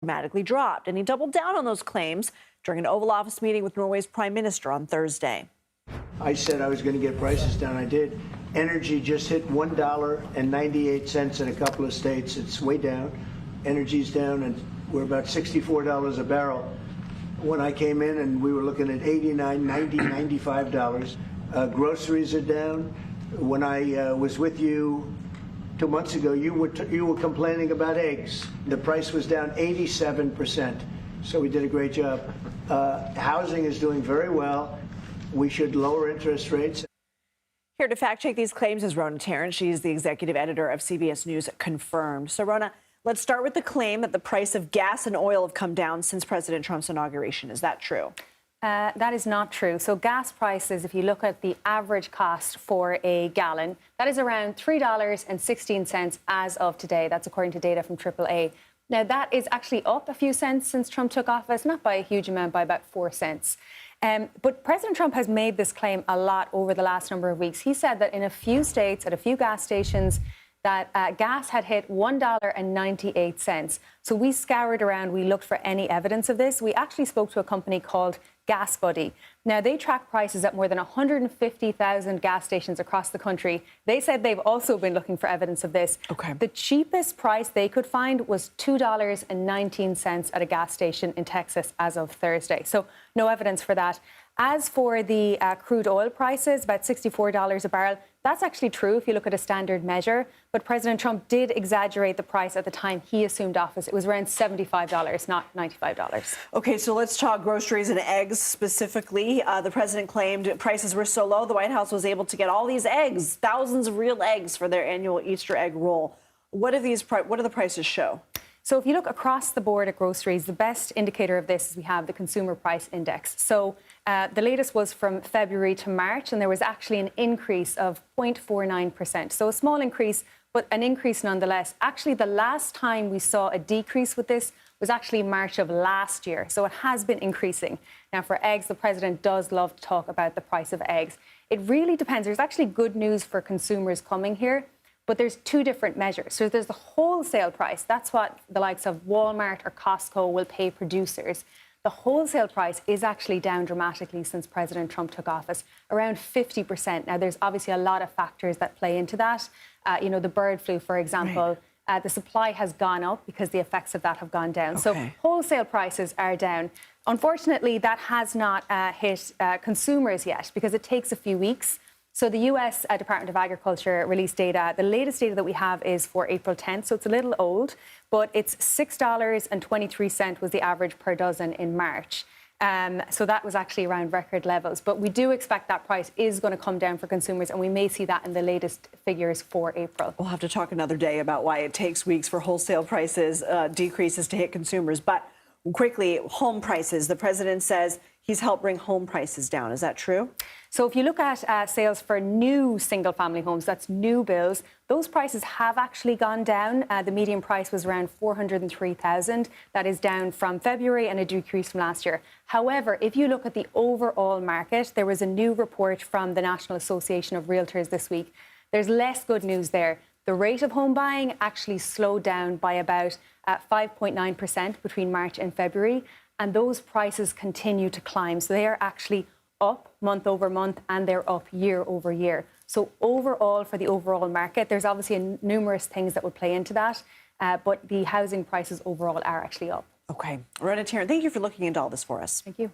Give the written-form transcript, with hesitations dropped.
dramatically dropped, and he doubled down on those claims during an Oval Office meeting with Norway's Prime Minister on Thursday. I said I was going to get prices down. I did. Energy just hit $1.98 in a couple of states. It's way down. Energy's down, and we're about $64 a barrel. When I came in, and we were looking at $89, $90, $95. Groceries are down. When I was with you 2 months ago, you were complaining about eggs. The price was down 87%. So we did a great job. Housing is doing very well. We should lower interest rates. Here to fact check these claims is Rhona Tarrant. She's the executive editor of CBS News Confirmed. So, Rhona, let's start with the claim that the price of gas and oil have come down since President Trump's inauguration. Is that true? That is not true. So gas prices, if you look at the average cost for a gallon, that is around $3.16 as of today. That's according to data from AAA. Now, that is actually up a few cents since Trump took office, not by a huge amount, by about 4 cents. But President Trump has made this claim a lot over the last number of weeks. He said that in a few states, at a few gas stations, that gas had hit $1.98. So we scoured around, we looked for any evidence of this. We actually spoke to a company called Gas Buddy. Now, they track prices at more than 150,000 gas stations across the country. They said they've also been looking for evidence of this. Okay. The cheapest price they could find was $2.19 at a gas station in Texas as of Thursday. So no evidence for that. As for the crude oil prices, about $64 a barrel, that's actually true if you look at a standard measure. But President Trump did exaggerate the price at the time he assumed office. It was around $75, not $95. Okay, so let's talk groceries and eggs specifically. The president claimed prices were so low, the White House was able to get all these eggs, thousands of real eggs for their annual Easter egg roll. What do the prices show? So if you look across the board at groceries, the best indicator of this is we have the consumer price index. So the latest was from February to March, and there was actually an increase of 0.49%. So a small increase, but an increase nonetheless. Actually, the last time we saw a decrease with this was actually March of last year. So it has been increasing. Now, for eggs, the president does love to talk about the price of eggs. It really depends. There's actually good news for consumers coming here. But there's two different measures. So there's the wholesale price. That's what the likes of Walmart or Costco will pay producers. The wholesale price is actually down dramatically since President Trump took office, around 50%. Now, there's obviously a lot of factors that play into that. The bird flu, for example, right. The supply has gone up because the effects of that have gone down. Okay. So wholesale prices are down. Unfortunately, that has not hit consumers yet because it takes a few weeks. So the U.S. Department of Agriculture released data. The latest data that we have is for April 10th, so it's a little old, but it's $6.23 was the average per dozen in March. So that was actually around record levels. But we do expect that price is going to come down for consumers, and we may see that in the latest figures for April. We'll have to talk another day about why it takes weeks for wholesale prices decreases to hit consumers. But quickly, home prices. The president says he's helped bring home prices down. Is that true? So if you look at sales for new single-family homes, that's new builds, those prices have actually gone down. The median price was around $403,000. That is down from February and a decrease from last year. However, if you look at the overall market, there was a new report from the National Association of Realtors this week. There's less good news there. The rate of home buying actually slowed down by about 5.9% between March and February, and those prices continue to climb. So they are actually up month over month, and they're up year over year. So overall, for the overall market, there's obviously numerous things that would play into that, but the housing prices overall are actually up. Okay. Rhona Tarrant, thank you for looking into all this for us. Thank you.